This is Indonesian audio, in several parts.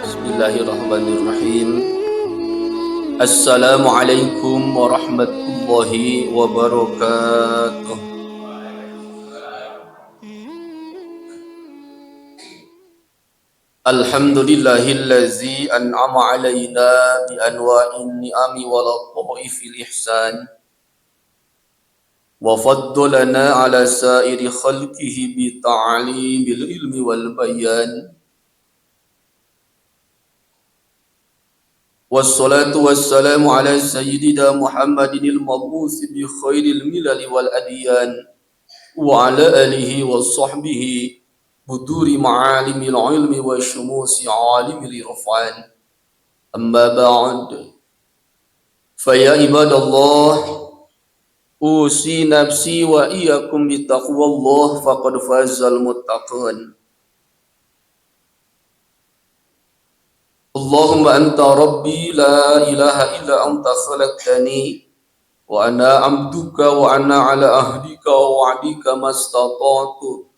Bismillahirrahmanirrahim. Assalamualaikum warahmatullahi wabarakatuh. Alhamdulillahillazi an'ama alaina bi anwa'in ni'ami wa lataifil ihsan wa faddalana ala sa'iri khalqihi bi ta'limil ilmi wal bayan. Wassalatu wassalamu ala sayyidina Muhammadinil mab'uts bi khairil milal wal adyan wa ala alihi wa sahbihi buduri ma'alimil ilmi wa syumusi alimil irfan. Amma ba'd. Fa ya ibadallah, usi nafsi wa iyyakum bi taqwallah faqad fazal muttaqun. Allahumma anta rabbi la ilaha illa anta khalaqtani wa ana abduka wa ana ala ahdika wa wa'dika mastata'tu.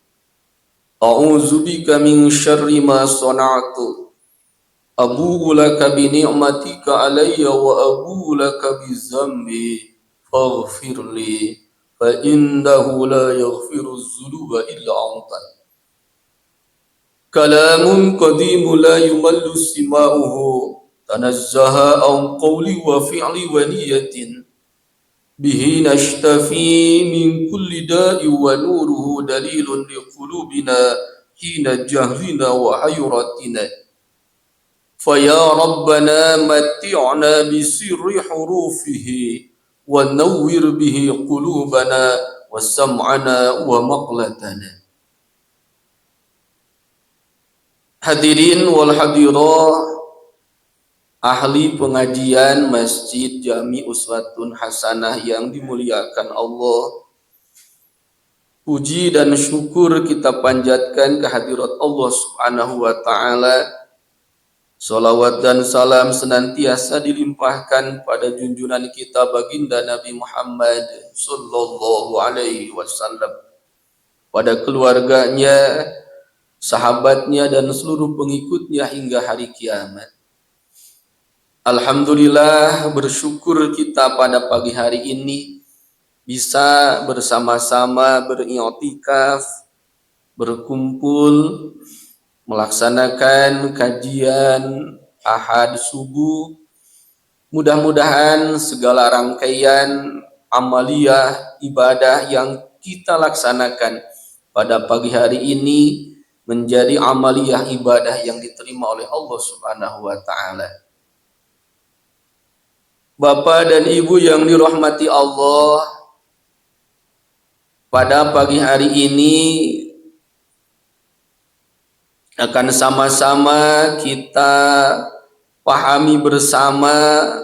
A'udzu bika min syarri ma sana'tu. Abu'u laka bi ni'matika alayya wa abu'u laka bi dzambi faghfirli fa innahu la yaghfiru dzunuba illa anta. Kalamun qadimu la yumallu sima'uhu tanazzaha an qawli wa fi'li wa niyatin bihi nashtafi min kulli da'i wa nuruhu dalilun li qulubina hina jahlina wa hayratina. Faya rabbana matti'na bi sirri hurufihi wa nawwir bihi qulubana wa sam'ana wa maqlatana. Hadirin wal hadirah, ahli pengajian Masjid Jami Uswatun Hasanah yang dimuliakan Allah. Puji dan syukur kita panjatkan kehadirat Allah Subhanahu wa taala. Salawat dan salam senantiasa dilimpahkan pada junjungan kita baginda Nabi Muhammad sallallahu alaihi wasallam, pada keluarganya, sahabatnya dan seluruh pengikutnya hingga hari kiamat. Alhamdulillah, bersyukur kita pada pagi hari ini bisa bersama-sama beriktikaf, berkumpul, melaksanakan kajian Ahad subuh. Mudah-mudahan segala rangkaian amaliyah ibadah yang kita laksanakan pada pagi hari ini menjadi amaliyah ibadah yang diterima oleh Allah Subhanahu wa taala. Bapak dan Ibu yang dirahmati Allah, pada pagi hari ini akan sama-sama kita pahami bersama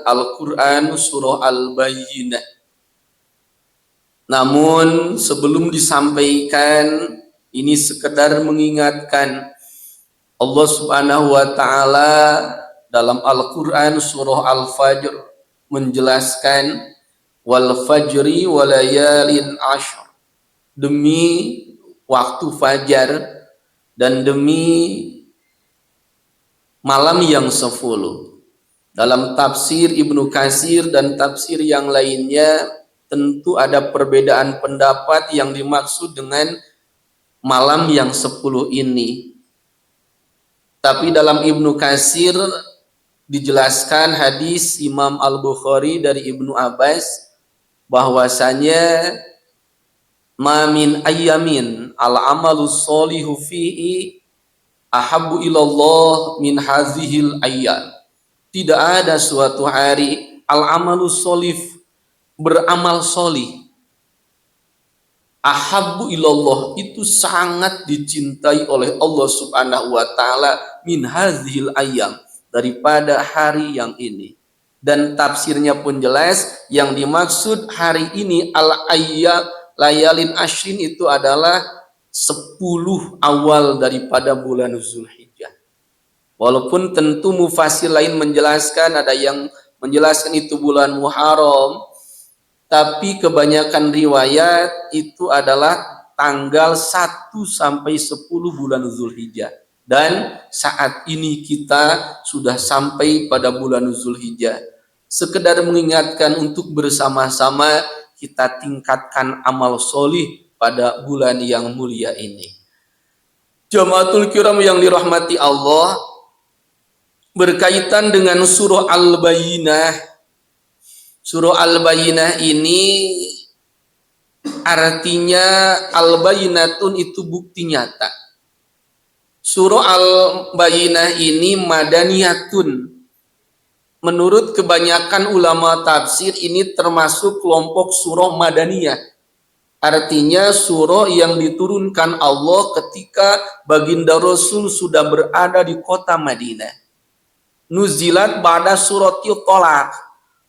Al-Quran surah Al-Bayyinah. Namun sebelum disampaikan, ini sekedar mengingatkan Allah Subhanahu wa taala dalam Al-Quran surah Al-Fajr menjelaskan wal fajri walayalin ashr, demi waktu fajar dan demi malam yang 10. Dalam tafsir Ibnu Katsir dan tafsir yang lainnya tentu ada perbedaan pendapat yang dimaksud dengan malam yang 10 ini. Tapi dalam Ibnu Katsir dijelaskan hadis Imam Al-Bukhari dari Ibnu Abbas bahwasanya ma min ayyamin al-amalu sholihu fihi ahabbu ilallah min hazihil ayyam. Tidak ada suatu hari al-amalu solif, beramal solih, ahabbu ilallah, itu sangat dicintai oleh Allah subhanahu wa ta'ala, min hazihil ayyam, daripada hari yang ini. Dan tafsirnya pun jelas, yang dimaksud hari ini al-ayyam layalin ashrin itu adalah 10 awal daripada bulan Zulhijjah. Walaupun tentu mufassir lain menjelaskan, ada yang menjelaskan itu bulan Muharram, tapi kebanyakan riwayat itu adalah tanggal 1 sampai 10 bulan Zulhijjah. Dan saat ini kita sudah sampai pada bulan Zulhijjah. Sekedar mengingatkan untuk bersama-sama kita tingkatkan amal solih pada bulan yang mulia ini. Jamaatul kiram yang dirahmati Allah, berkaitan dengan surah Al-Bayyinah. Surah Al-Bayyinah ini artinya Al-Bayyinatun itu bukti nyata. Surah Al-Bayyinah ini madaniyatun. Menurut kebanyakan ulama tafsir ini termasuk kelompok surah madaniyah. Artinya surah yang diturunkan Allah ketika baginda Rasul sudah berada di kota Madinah. Nuzilat ba'da suratil Thalaq.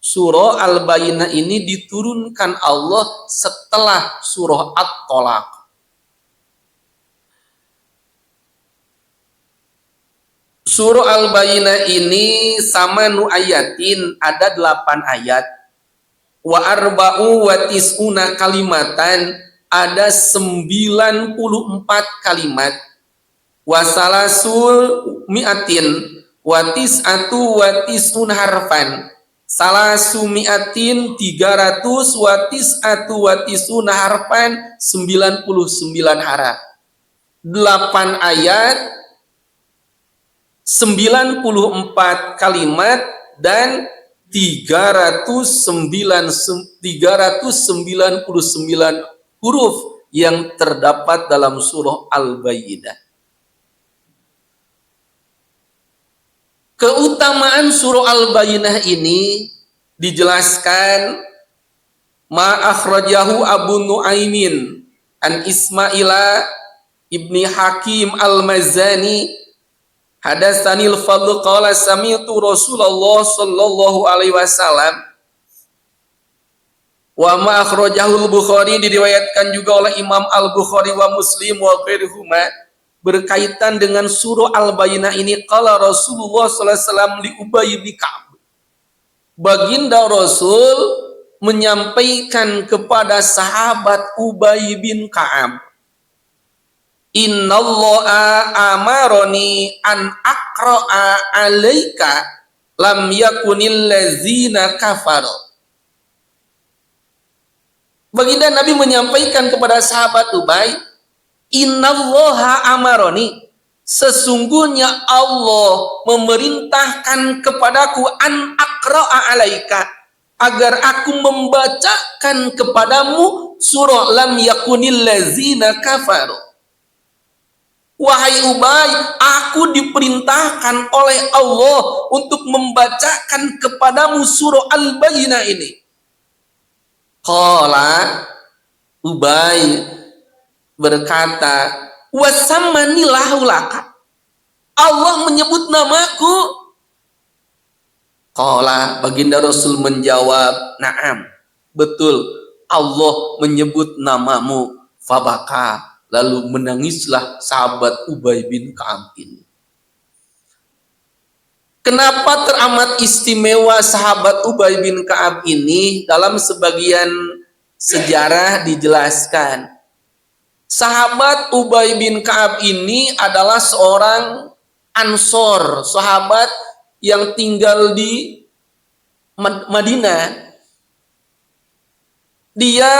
Surah Al-Bayyinah ini diturunkan Allah setelah surah At-Thalaq. Surah Al-Bayyinah ini sama nu ayatin, ada 8 ayat. Wa arba'u wa tis'una kalimatan, ada 94 kalimat. Wa salasul mi'atin wa tis'atu wa tis'un harfan. Salasu mi'atin 300 wa tis'atu wa tis'un harfan, 99 haraf. 8 ayat, 94 kalimat, dan 399 huruf yang terdapat dalam surah Al-Bayyinah. Keutamaan surah Al-Bayyinah ini dijelaskan ma akhrajahu Abu Nuaimin an Ismaila ibni Hakim al-Mazani hadasanil fadl qala sami'tu Rasulullah sallallahu alaihi wasallam. Wa ma akhrajahu al-Bukhari, diriwayatkan juga oleh Imam Al-Bukhari wa Muslim wa ghairuhuma, berkaitan dengan surah Al-Bayyinah ini, qala Rasulullah sallallahu alaihi wasallam li Ubay bin Ka'ab. Baginda Rasul menyampaikan kepada sahabat Ubay bin Ka'ab, innallaha amaroni an aqra'a alaika lam yakunil ladzina kafaru. Baginda Nabi menyampaikan kepada sahabat Ubay, innallaha amaroni, sesungguhnya Allah memerintahkan kepadaku an aqra'a alaika, agar aku membacakan kepadamu surah lam yakunil ladzina kafaru. Wahai Ubay, aku diperintahkan oleh Allah untuk membacakan kepadamu surah Al-Bayyinah ini. Qala, Ubay berkata, wasammanillahu laka, Allah menyebut namaku. Qala, baginda Rasul menjawab, na'am, betul, Allah menyebut namamu. Fabaka, lalu menangislah sahabat Ubay bin Ka'ab ini. Kenapa teramat istimewa sahabat Ubay bin Ka'ab ini? Dalam sebagian sejarah dijelaskan, sahabat Ubay bin Ka'ab ini adalah seorang Ansor, sahabat yang tinggal di Madinah. Dia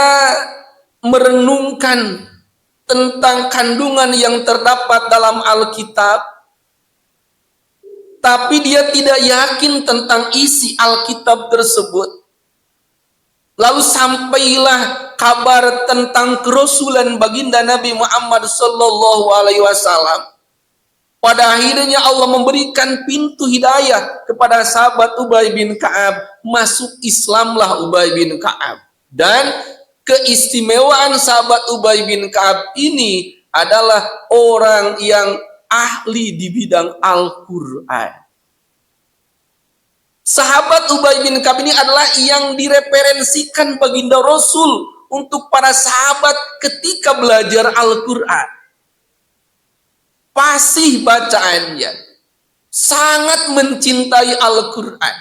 merenungkan tentang kandungan yang terdapat dalam Alkitab, tapi dia tidak yakin tentang isi Alkitab tersebut. Lalu sampailah kabar tentang kerasulan baginda Nabi Muhammad sallallahu alaihi wasallam. Pada akhirnya Allah memberikan pintu hidayah kepada sahabat Ubay bin Ka'ab. Masuk Islamlah Ubay bin Ka'ab. Dan keistimewaan sahabat Ubay bin Ka'ab ini adalah orang yang ahli di bidang Al-Quran. Sahabat Ubay bin Ka'ab ini adalah yang direferensikan baginda Rasul untuk para sahabat ketika belajar Al-Quran. Fasih bacaannya, sangat mencintai Al-Quran.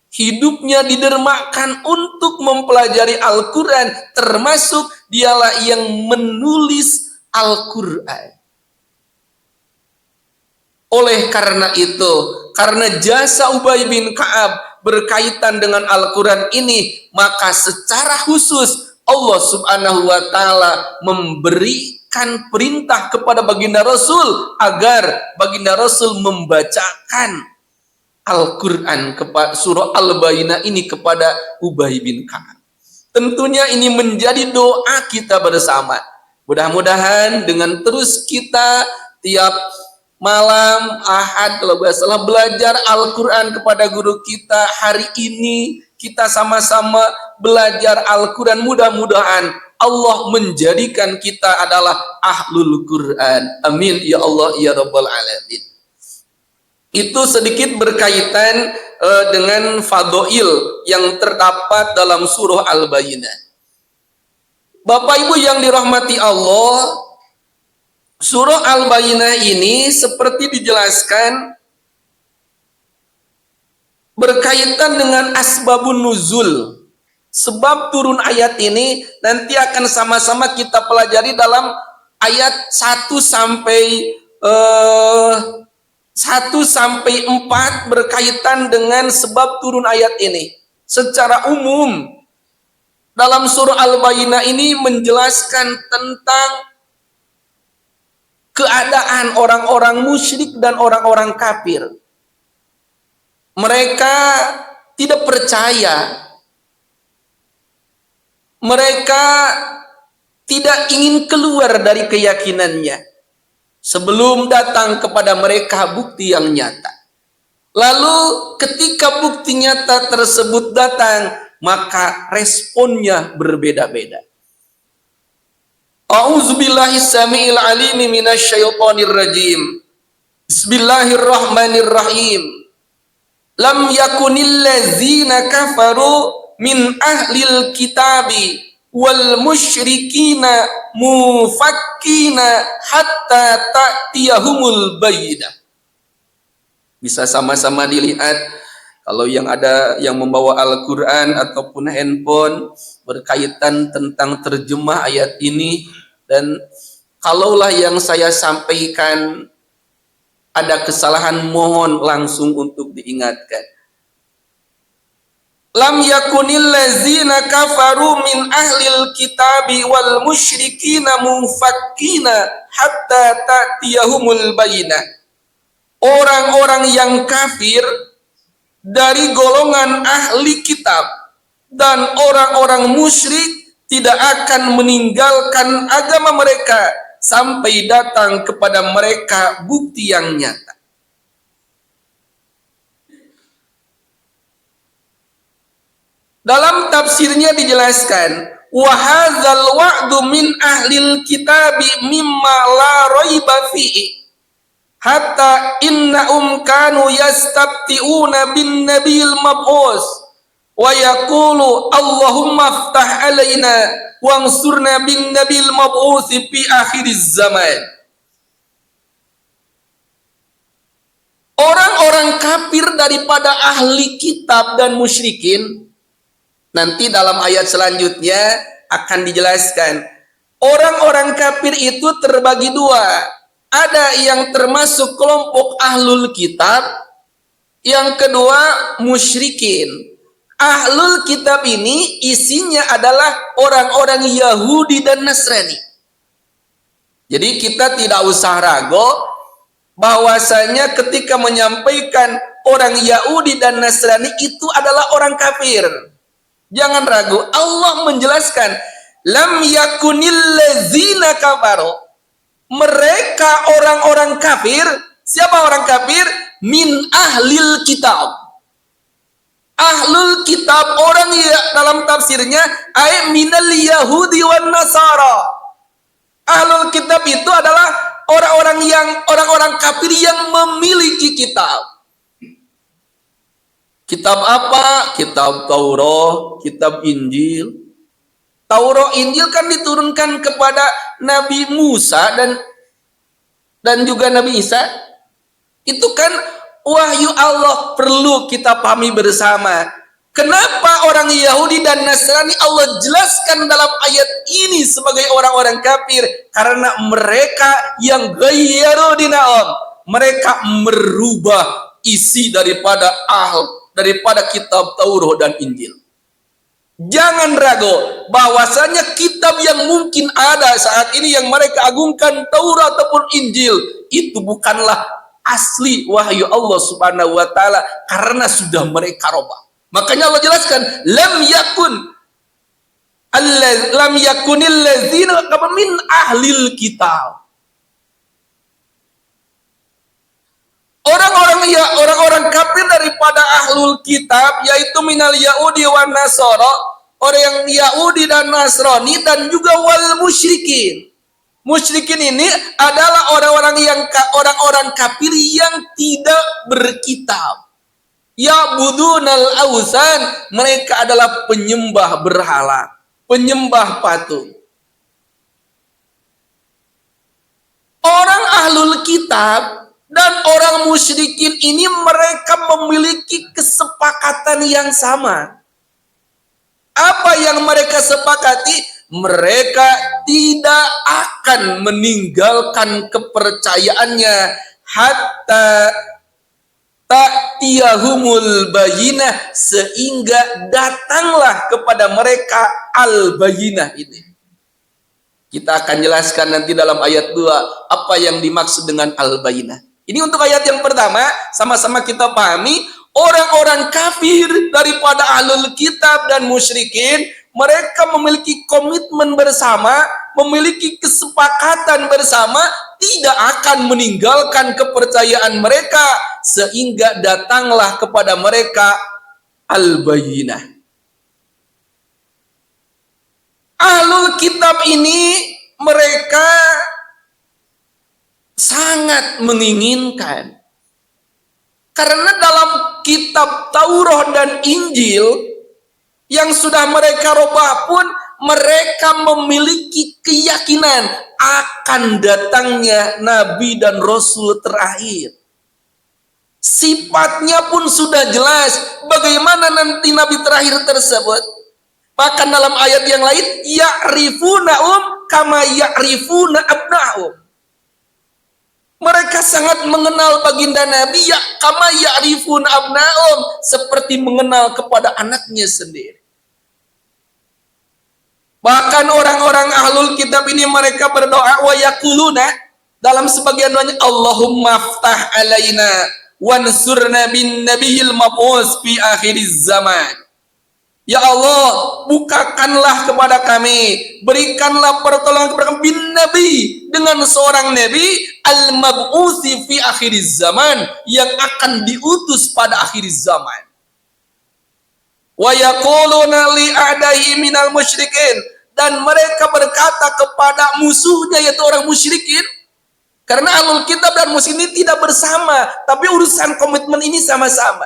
Hidupnya didermakan untuk mempelajari Al-Quran, termasuk dialah yang menulis Al-Quran. Oleh karena itu, karena jasa Ubay bin Ka'ab berkaitan dengan Al-Quran ini, maka secara khusus Allah Subhanahu wa Ta'ala memberikan perintah kepada baginda Rasul agar baginda Rasul membacakan Al-Quran kepada surah Al-Bayyinah ini kepada Ubay bin Ka'ab. Tentunya ini menjadi doa kita bersama. Mudah-mudahan dengan terus kita tiap malam Ahad kalau nggak salah belajar Al-Quran kepada guru kita, hari ini kita sama-sama belajar Al-Quran. Mudah-mudahan Allah menjadikan kita adalah ahlul Quran. Amin ya Allah ya Rabbal Alamin. Itu sedikit berkaitan dengan fadhail yang terdapat dalam surah Al-Bayyinah. Bapak Ibu yang dirahmati Allah, surah Al-Bayyinah ini seperti dijelaskan berkaitan dengan asbabun nuzul. Sebab turun ayat ini nanti akan sama-sama kita pelajari dalam ayat 1 sampai 4 berkaitan dengan sebab turun ayat ini. Secara umum dalam surah Al-Bayyinah ini menjelaskan tentang keadaan orang-orang musyrik dan orang-orang kafir. Mereka tidak percaya, mereka tidak ingin keluar dari keyakinannya sebelum datang kepada mereka bukti yang nyata. Lalu ketika bukti nyata tersebut datang, maka responnya berbeda-beda. A'udzubillahi samiil alim minasyaitonir rajim. Bismillahirrahmanirrahim. Lam yakunil ladzina kafaru min ahlil kitabi wal musyrikina mufakkina hatta ta'tiyahumul bayyinah. Bisa sama-sama dilihat kalau yang ada yang membawa Al-Quran ataupun handphone berkaitan tentang terjemah ayat ini, dan kalaulah yang saya sampaikan ada kesalahan, mohon langsung untuk diingatkan. Lam yakunil ladzina kafaru min ahlil kitabi wal musyrikina mufakkina hatta ta'tiyahumul bayyinah. Orang-orang yang kafir dari golongan ahli kitab dan orang-orang musyrik tidak akan meninggalkan agama mereka sampai datang kepada mereka bukti yang nyata. Dalam tafsirnya dijelaskan, wa hadzal wa'du min ahlil kitabi mimma la raiba fihi hatta innahum kanu yastabti'una bin nabiyil mab'us wa yaqulu Allahumma aftah alaina wangsurna bin nabil mab'uthi fi akhiriz zaman. Orang-orang kafir daripada ahli kitab dan musyrikin, nanti dalam ayat selanjutnya akan dijelaskan. Orang-orang kafir itu terbagi dua. Ada yang termasuk kelompok ahlul kitab, yang kedua musyrikin. Ahlul kitab ini isinya adalah orang-orang Yahudi dan Nasrani. Jadi kita tidak usah ragu bahwasanya ketika menyampaikan orang Yahudi dan Nasrani itu adalah orang kafir. Jangan ragu, Allah menjelaskan, lam yakunil ladzina kafaru. Mereka orang-orang kafir Siapa orang kafir? Min ahlil kitab. Ahlul kitab, orang ya, dalam tafsirnya ay minal yahudi wan nasara. Ahlul kitab itu adalah orang-orang kafir yang memiliki kitab. Kitab apa? Kitab Taurat, kitab Injil. Taurat Injil kan diturunkan kepada Nabi Musa dan juga Nabi Isa. Itu kan wahyu Allah, perlu kita pahami bersama. Kenapa orang Yahudi dan Nasrani Allah jelaskan dalam ayat ini sebagai orang-orang kafir? Karena mereka yang ghayyaru dinahum, mereka merubah isi daripada kitab Taurat dan Injil. Jangan ragu bahwasanya kitab yang mungkin ada saat ini yang mereka agungkan, Taurat ataupun Injil, itu bukanlah asli wahyu Allah Subhanahu wa taala, karena sudah mereka robah. Makanya Allah jelaskan lam yakunil ladzina min ahlil kitab. Orang-orang kafir daripada ahlul kitab, yaitu minal yahudi wan nasara, orang yang Yahudi dan Nasrani, dan juga wal musyrikin. Musyrikin ini adalah orang-orang kafir yang tidak berkitab. Ya'budunal ausan, mereka adalah penyembah berhala, penyembah patung. Orang ahlul kitab dan orang musyrikin ini mereka memiliki kesepakatan yang sama. Apa yang mereka sepakati? Mereka tidak akan meninggalkan kepercayaannya hatta ta'tiyahumul bayinah, sehingga datanglah kepada mereka al-bayinah ini. Kita akan jelaskan nanti dalam ayat 2 apa yang dimaksud dengan al-bayinah. Ini untuk ayat yang pertama, sama-sama kita pahami orang-orang kafir daripada ahlul kitab dan musyrikin, mereka memiliki komitmen bersama, memiliki kesepakatan bersama, tidak akan meninggalkan kepercayaan mereka sehingga datanglah kepada mereka al-bayinah. Ahlul kitab ini mereka sangat menginginkan, karena dalam kitab Taurat dan Injil yang sudah mereka robah pun mereka memiliki keyakinan akan datangnya Nabi dan Rasul terakhir. Sifatnya pun sudah jelas bagaimana nanti Nabi terakhir tersebut. Bahkan dalam ayat yang lain, ya'rifunahum kama ya'rifuna abnahum. Mereka sangat mengenal baginda Nabi, ya kama ya'rifuna abnahum, seperti mengenal kepada anaknya sendiri. Bahkan orang-orang ahlul kitab ini mereka berdoa wa yaquluna, dalam sebagian doanya, Allahumma aftah alaina wansurna bin nabiyil mab'us fi akhiriz zaman. Ya Allah, bukakanlah kepada kami, berikanlah pertolongan kepada kami bin Nabi, dengan seorang Nabi al-mab'usi fi akhiriz zaman, yang akan diutus pada akhir zaman. Wa yaquluna li a'dai minal musyrikin, dan mereka berkata kepada musuhnya yaitu orang musyrikin, karena ahlul kitab dan musyrik ini tidak bersama, tapi urusan komitmen ini sama-sama.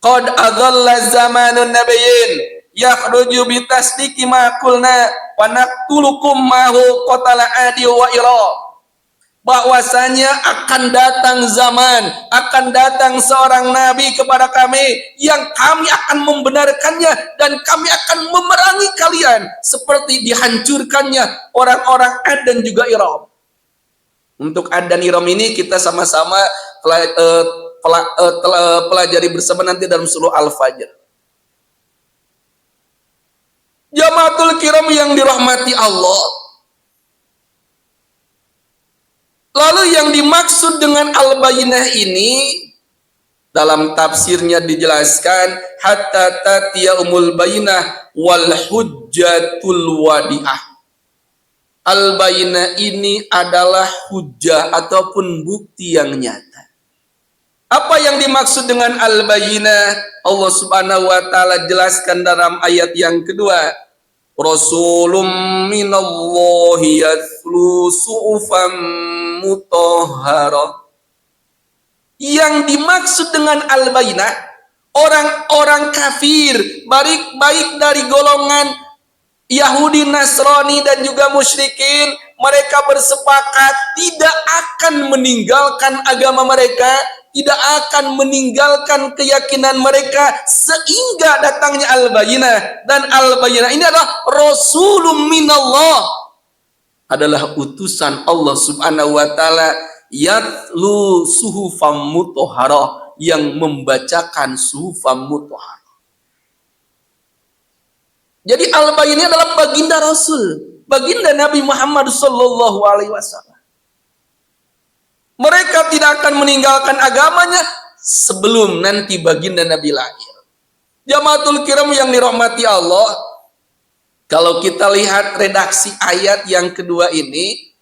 Qad adalla zamanun nabiyyin yakhruju bi tasdiqi ma qulna wa naqtulukum ma hu qatala adi wa ira. Bahwasanya akan datang zaman, akan datang seorang nabi kepada kami yang kami akan membenarkannya dan kami akan memerangi kalian seperti dihancurkannya orang-orang Ad dan juga Iram. Untuk Ad dan Iram ini kita sama-sama pelajari bersama nanti dalam surah Al-Fajr. Jamaatul kiram yang dirahmati Allah. Lalu yang dimaksud dengan al-bayinah ini dalam tafsirnya dijelaskan hatta tatiya umul bayinah wal hujjatul wadi'ah. Al-Bayyinah ini adalah hujah ataupun bukti yang nyata. Apa yang dimaksud dengan Al-Bayyinah? Allah Subhanahu wa taala jelaskan dalam ayat yang kedua. Rasulun minallahi yatlu su'ufan mutahharah. Yang dimaksud dengan Al-Bayyinah, orang-orang kafir, baik dari golongan Yahudi, Nasrani dan juga musyrikin, mereka bersepakat tidak akan meninggalkan agama mereka, tidak akan meninggalkan keyakinan mereka sehingga datangnya Al-Bayyinah. Dan Al-Bayyinah ini adalah Rasulun minallah, adalah utusan Allah Subhanahu wa taala, yatlu suhufam mutahharah, yang membacakan suhufam mutahharah. Jadi Al-Bayyinah adalah baginda Rasul, baginda Nabi Muhammad sallallahu alaihi wasallam. Mereka tidak akan meninggalkan agamanya sebelum nanti baginda Nabi lahir. Jamaatul kiram yang dirahmati Allah, kalau kita lihat redaksi ayat yang kedua ini,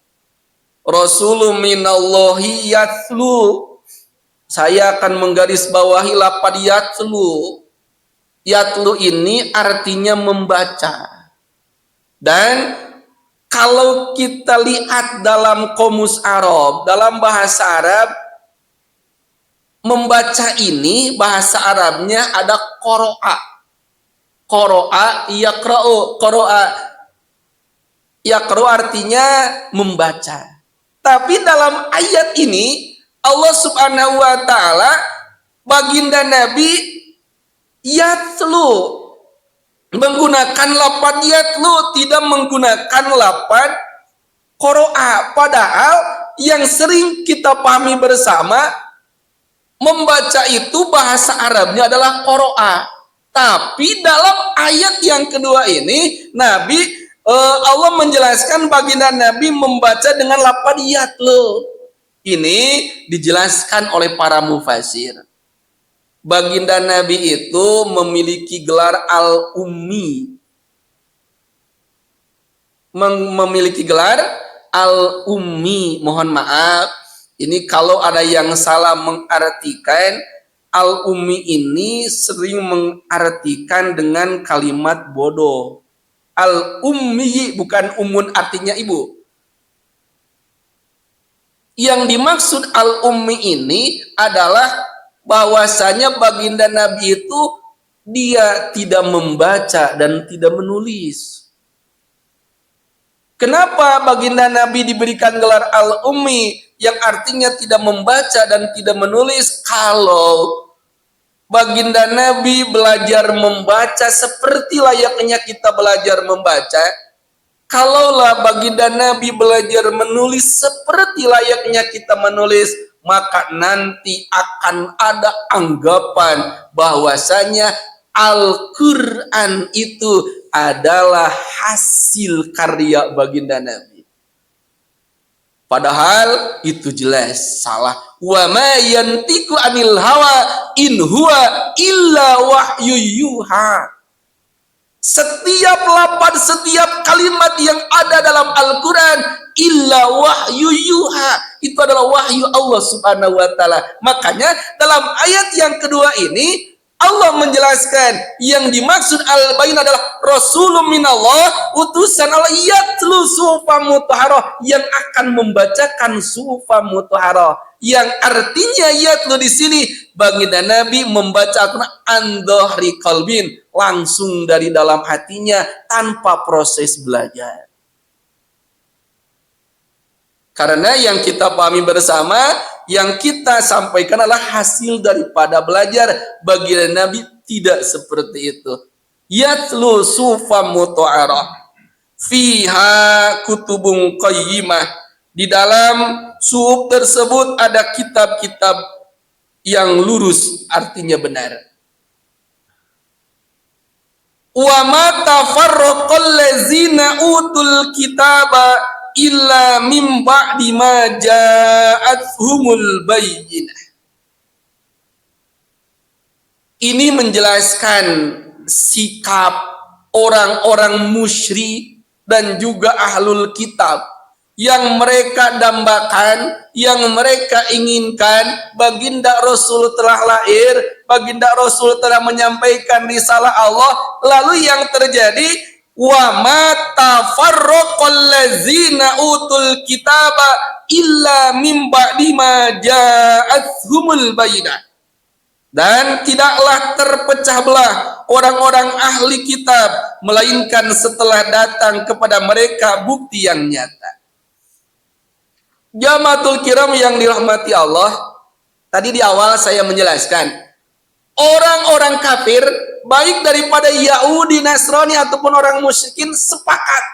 Rasulun minallahi yatlu, saya akan menggarisbawahi lafaz yatlu. Yatlu ini artinya membaca. Dan kalau kita lihat dalam Qomus Arab, dalam bahasa Arab, membaca ini bahasa Arabnya ada qoro'a. Qoro'a yaqra'u. Qoro'a yaqra'u artinya membaca. Tapi dalam ayat ini Allah Subhanahu wa taala, baginda Nabi yatlu menggunakan lafaz yatlu, tidak menggunakan lafaz qoro'a. Padahal yang sering kita pahami bersama, membaca itu bahasa Arabnya adalah qoro'a. Tapi dalam ayat yang kedua ini, Allah menjelaskan baginda Nabi membaca dengan lafaz yatlu. Ini dijelaskan oleh para mufassir. Baginda Nabi itu memiliki gelar al-ummi. Memiliki gelar al-ummi. Mohon maaf, ini kalau ada yang salah mengartikan, al-ummi ini sering mengartikan dengan kalimat bodoh. Al-ummi bukan umun artinya ibu. Yang dimaksud al-ummi ini adalah bahwasanya baginda Nabi itu dia tidak membaca dan tidak menulis. Kenapa baginda Nabi diberikan gelar al-ummi yang artinya tidak membaca dan tidak menulis? Kalau baginda Nabi belajar membaca seperti layaknya kita belajar membaca, kalaulah baginda Nabi belajar menulis seperti layaknya kita menulis, maka nanti akan ada anggapan bahwasanya Al-Quran itu adalah hasil karya baginda Nabi. Padahal itu jelas salah. Wa ma yantiqu anil hawa in huwa illa wahyu yuha. Setiap lafaz, setiap kalimat yang ada dalam Al-Quran, illa wahyu yuha, itu adalah wahyu Allah Subhanahu wa taala. Makanya dalam ayat yang kedua ini Allah menjelaskan yang dimaksud Al-Bayyinah adalah Rasulun minallah, utusan Allah, yatlu suhufan mutahharah, yang akan membacakan suhufan mutahharah. Yang artinya yatlu di sini baginda Nabi membaca Al-Quran an dhahri qalbin, langsung dari dalam hatinya tanpa proses belajar. Karena yang kita pahami bersama, yang kita sampaikan adalah hasil daripada belajar. Baginda Nabi tidak seperti itu. Yatlu suhufan mutahharah fiha kutubun qayyimah. Di dalam suhuf tersebut ada kitab-kitab yang lurus, artinya benar. Wa ma tafarraqal ladzina utul kitaba illa mim ba'di ma ja'athumul bayyinah. Ini menjelaskan sikap orang-orang musyrik dan juga ahlul kitab, yang mereka dambakan, yang mereka inginkan, baginda Rasul telah lahir, baginda Rasul telah menyampaikan risalah Allah, lalu yang terjadi wa ma tafarraqal ladzina utul kitaba illa mim ba'di ma ja'atuhumul bayyinah. Dan tidaklah terpecah belah orang-orang ahli kitab melainkan setelah datang kepada mereka bukti yang nyata. Jamatul kiram yang dirahmati Allah, tadi di awal saya menjelaskan, orang-orang kafir, baik daripada Yahudi, Nasrani ataupun orang musyrikin, sepakat.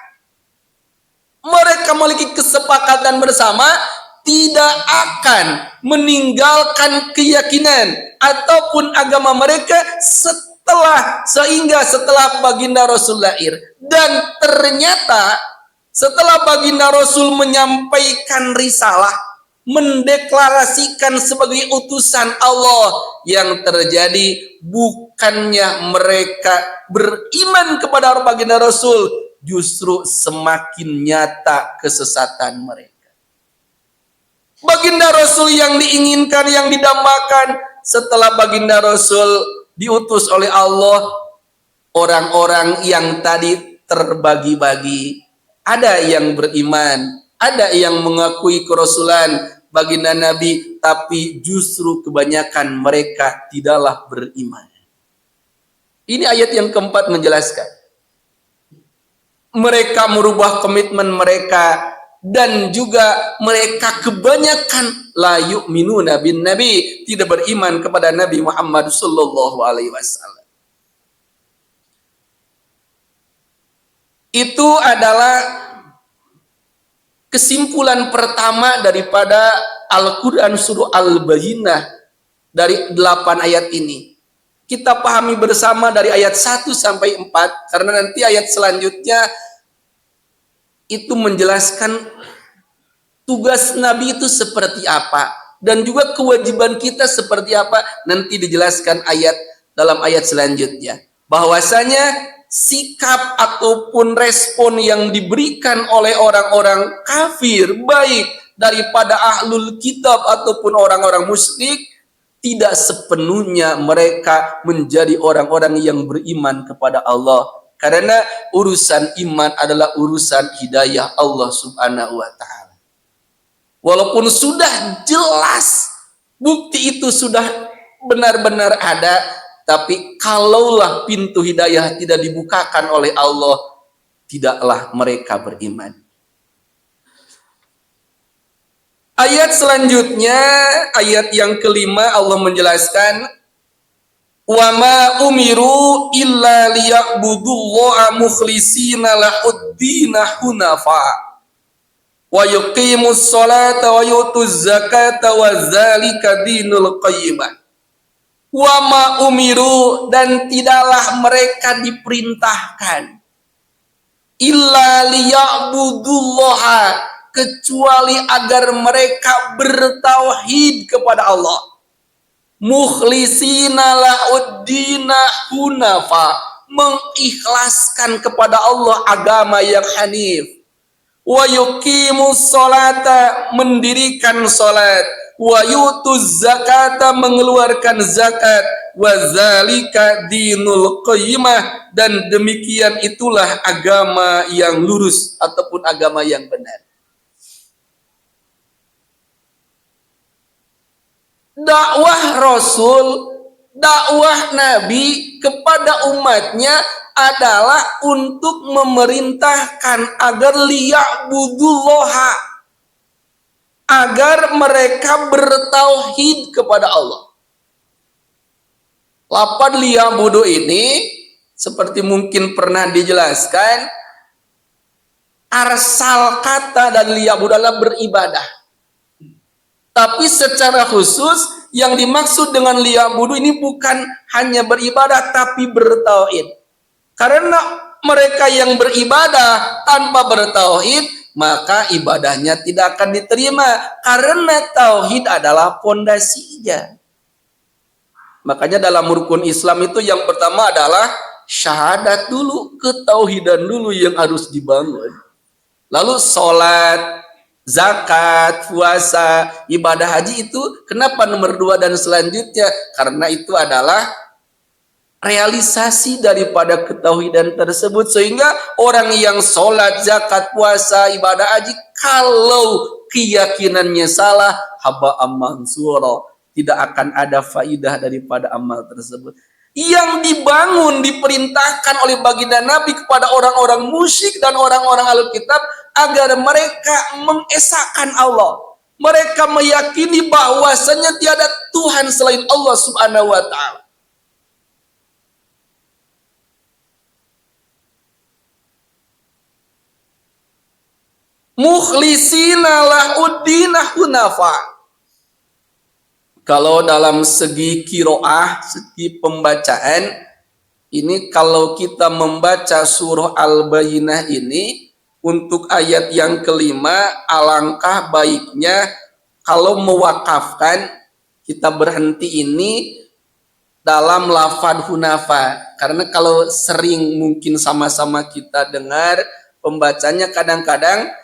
Mereka memiliki kesepakatan bersama tidak akan meninggalkan keyakinan ataupun agama mereka setelah baginda Rasul lahir. Dan ternyata setelah baginda Rasul menyampaikan risalah, mendeklarasikan sebagai utusan Allah, yang terjadi bukannya mereka beriman kepada baginda Rasul, justru semakin nyata kesesatan mereka. Baginda Rasul yang diinginkan, yang didambakan, setelah baginda Rasul diutus oleh Allah, orang-orang yang tadi terbagi-bagi, ada yang beriman, ada yang mengakui kerasulan baginda Nabi, tapi justru kebanyakan mereka tidaklah beriman. Ini ayat yang keempat menjelaskan, mereka merubah komitmen mereka, dan juga mereka kebanyakan la yu'minuna bin nabi, tidak beriman kepada Nabi Muhammad sallallahu alaihi wasallam. Itu adalah kesimpulan pertama daripada Al-Quran surah Al-Bayyinah dari 8 ayat ini. Kita pahami bersama dari ayat 1 sampai 4, karena nanti ayat selanjutnya itu menjelaskan tugas Nabi itu seperti apa, dan juga kewajiban kita seperti apa. Nanti dijelaskan dalam ayat selanjutnya, bahwasanya sikap ataupun respon yang diberikan oleh orang-orang kafir, baik daripada ahlul kitab ataupun orang-orang musyrik, tidak sepenuhnya mereka menjadi orang-orang yang beriman kepada Allah, karena urusan iman adalah urusan hidayah Allah subhanahu wa ta'ala. Walaupun sudah jelas, bukti itu sudah benar-benar ada, tapi kalaulah pintu hidayah tidak dibukakan oleh Allah, tidaklah mereka beriman. Ayat selanjutnya, ayat yang kelima, Allah menjelaskan, wa ma umiru illa liya'budullaha mukhlishina lahuddina hunafa wa yuqimus salata wa yutuz zakata wa dzalika dinul qayyimah. Wa ma umiru, dan tidaklah mereka diperintahkan, illa liya'budullaha, kecuali agar mereka bertauhid kepada Allah, mukhlishina lahuddina hunafa, mengikhlaskan kepada Allah agama yang hanif, wa yuqimus salata, mendirikan salat, wa yutuz zakata, mengeluarkan zakat, wa zalika dinul qayyimah, dan demikian itulah agama yang lurus ataupun agama yang benar. Dakwah Rasul, dakwah Nabi kepada umatnya adalah untuk memerintahkan agar liya'budullaha, agar mereka bertauhid kepada Allah. Lafaz liya'budu ini seperti mungkin pernah dijelaskan, asal kata dan liya'budu adalah beribadah. Tapi secara khusus yang dimaksud dengan liya'budu ini bukan hanya beribadah, tapi bertauhid. Karena mereka yang beribadah tanpa bertauhid, maka ibadahnya tidak akan diterima, karena tauhid adalah pondasinya. Makanya dalam rukun Islam itu yang pertama adalah Syahadat dulu, ketauhidan dulu yang harus dibangun. Lalu sholat, zakat, puasa, ibadah haji itu kenapa nomor 2 dan selanjutnya? Karena itu adalah realisasi daripada ketauhidan tersebut, sehingga orang yang sholat, zakat, puasa, ibadah haji, kalau keyakinannya salah, haba'am mansura, tidak akan ada faidah daripada amal tersebut. Yang dibangun, diperintahkan oleh baginda Nabi kepada orang-orang musyrik dan orang-orang ahlul kitab agar mereka mengesahkan Allah. Mereka meyakini bahwasanya tiada Tuhan selain Allah Subhanahu wa taala. Mukhlisina lahuddina hunafa. Kalau dalam segi kiroah, segi pembacaan, ini kalau kita membaca surah Al-Bayyinah ini, untuk ayat yang kelima, alangkah baiknya kalau mewakafkan, kita berhenti ini dalam lafad hunafa. Karena kalau sering mungkin sama-sama kita dengar pembacanya, kadang-kadang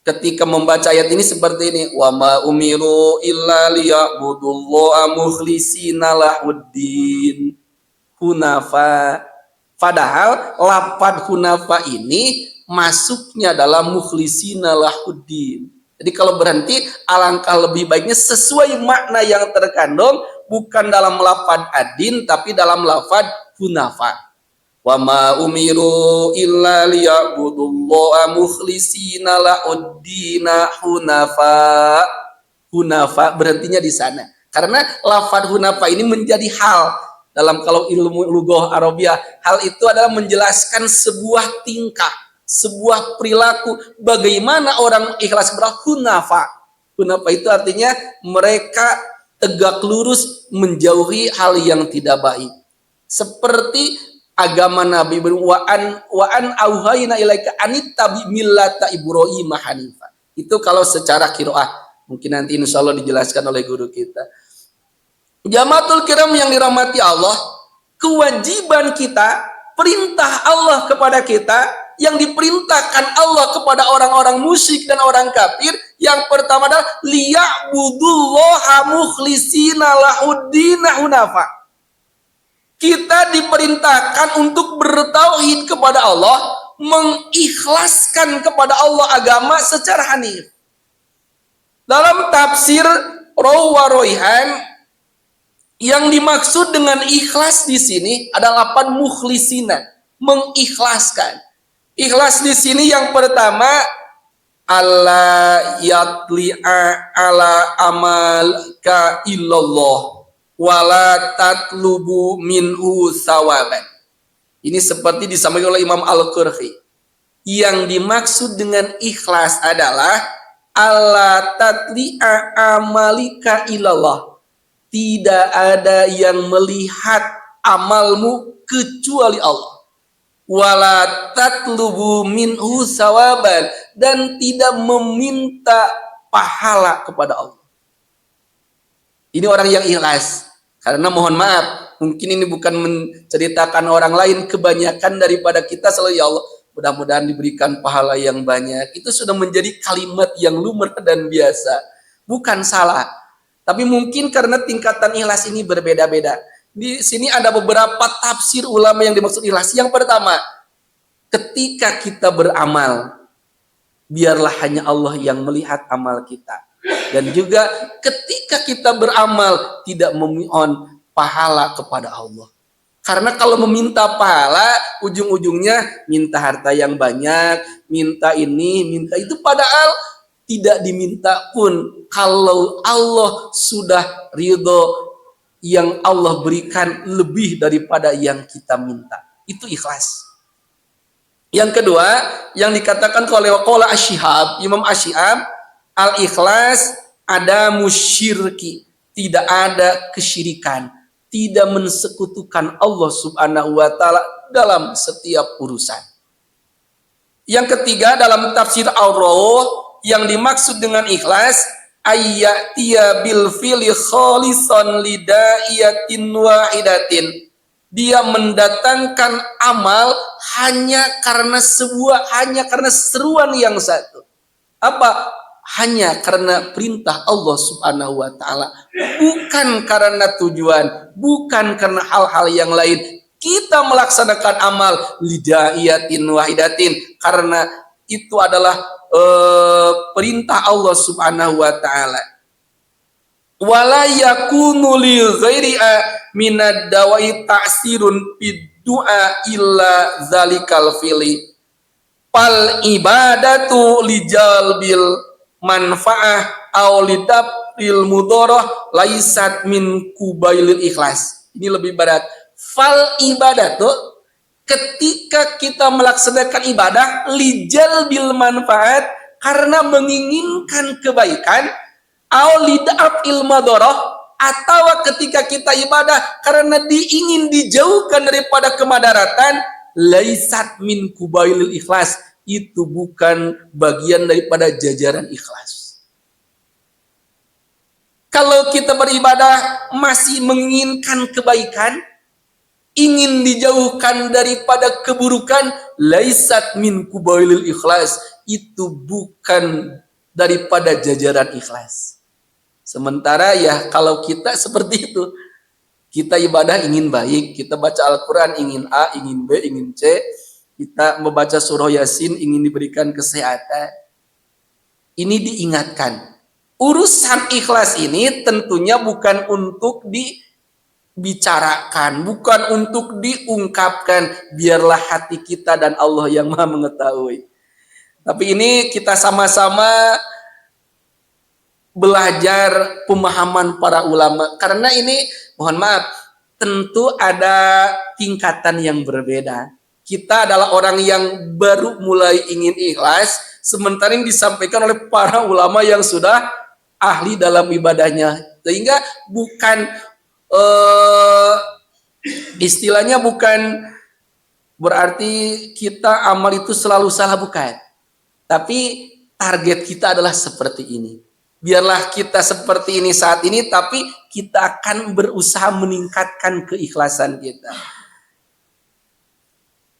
ketika membaca ayat ini seperti ini, wa ma umiru illa liya'budullaha mukhlishina lahuddin hunafa. Padahal lafaz hunafa ini masuknya dalam mukhlishina lahuddin. Jadi kalau berhenti, alangkah lebih baiknya sesuai makna yang terkandung, bukan dalam lafaz adin tapi dalam lafaz hunafa. Wa ma umiru illa liya'budullaha mukhlishina lahuddina hunafa. Hunafa berhentinya di sana. Karena lafaz hunafa ini menjadi hal dalam kalau ilmu lughah Arabiah, hal itu adalah menjelaskan sebuah tingkah, sebuah perilaku, bagaimana orang ikhlas berdoa. Hunafa. Hunafa itu artinya mereka tegak lurus menjauhi hal yang tidak baik. Seperti agama Nabi, wa an auhayna ilaika anittabi millata Ibrahim hanifa. Itu kalau secara qiraah, mungkin nanti insyaallah dijelaskan oleh guru kita. Jamatul kiram yang dirahmati Allah, kewajiban kita, perintah Allah kepada kita, yang diperintahkan Allah kepada orang-orang musyrik dan orang kafir, yang pertama adalah liya'budullaha mukhlishina lahuddina hunafa. Kita diperintahkan untuk bertauhid kepada Allah, mengikhlaskan kepada Allah agama secara hanif. Dalam tafsir Rawah Royhan, yang dimaksud dengan ikhlas di sini adalah apa? Mukhlisina, mengikhlaskan. Ikhlas di sini yang pertama, alla yatli'a ala amalka illallah wala tatlubu minhu sawaban. Ini seperti disampaikan oleh Imam Al-Qurhi. Yang dimaksud dengan ikhlas adalah alla tatli'a amalika ilallah. Tidak ada yang melihat amalmu kecuali Allah. Wala tatlubu minhu sawaban, dan tidak meminta pahala kepada Allah. Ini orang yang ikhlas. Karena mohon maaf, mungkin ini bukan menceritakan orang lain, kebanyakan daripada kita selalu ya Allah, mudah-mudahan diberikan pahala yang banyak. Itu sudah menjadi kalimat yang lumrah dan biasa. Bukan salah. Tapi mungkin karena tingkatan ikhlas ini berbeda-beda. Di sini ada beberapa tafsir ulama yang dimaksud ikhlas. Yang pertama, ketika kita beramal, biarlah hanya Allah yang melihat amal kita. Dan juga ketika kita beramal, tidak memohon pahala kepada Allah. Karena kalau meminta pahala, ujung-ujungnya minta harta yang banyak, minta ini, minta itu, padahal tidak diminta pun. Kalau Allah sudah ridho, yang Allah berikan lebih daripada yang kita minta. Itu ikhlas. Yang kedua, yang dikatakan oleh Asyihab, Imam Asyihab, al-ikhlas ada musyirki, tidak ada kesyirikan, tidak mensekutukan Allah Subhanahu wa taala dalam setiap urusan. Yang ketiga, dalam tafsir Ar-Rawh, yang dimaksud dengan ikhlas ayyatiya bil fili khalisan lidaiyatin wahidatin, Dia mendatangkan amal hanya karena seruan yang satu. Apa? Hanya karena perintah Allah Subhanahu wa taala, bukan karena tujuan, bukan karena hal-hal yang lain. Kita melaksanakan amal lidaiyatin wahidatin karena itu adalah perintah Allah Subhanahu wa taala. Wala yakunu li ghairi'a minad dawai ta'sirun bid du'a illa zalikal fili. Pal ibadatu lijalbil manfaah aw lidafil mudharah laisat min kubailil ikhlas. Ini lebih berat. Fal ibadatu, ketika kita melaksanakan ibadah lijalbil manfaat karena menginginkan kebaikan, aw lidafil mudharah, atau ketika kita ibadah karena diingin dijauhkan daripada kemadaratan, laisat min kubailil ikhlas, itu bukan bagian daripada jajaran ikhlas. Kalau kita beribadah masih menginginkan kebaikan, ingin dijauhkan daripada keburukan, laisat min kubailil ikhlas, itu bukan daripada jajaran ikhlas. Sementara ya kalau kita seperti itu, kita ibadah ingin baik, kita baca Al-Quran ingin A, ingin B, ingin C, kita membaca surah Yasin ingin diberikan kesehatan. Ini diingatkan. Urusan ikhlas ini tentunya bukan untuk dibicarakan, bukan untuk diungkapkan. Biarlah hati kita dan Allah yang Maha mengetahui. Tapi ini kita sama-sama belajar pemahaman para ulama. Karena ini, mohon maaf, tentu ada tingkatan yang berbeda. Kita adalah orang yang baru mulai ingin ikhlas, sementara ini disampaikan oleh para ulama yang sudah ahli dalam ibadahnya. Sehingga bukan istilahnya bukan berarti kita amal itu selalu salah, bukan. Tapi target kita adalah seperti ini. Biarlah kita seperti ini saat ini, tapi kita akan berusaha meningkatkan keikhlasan kita.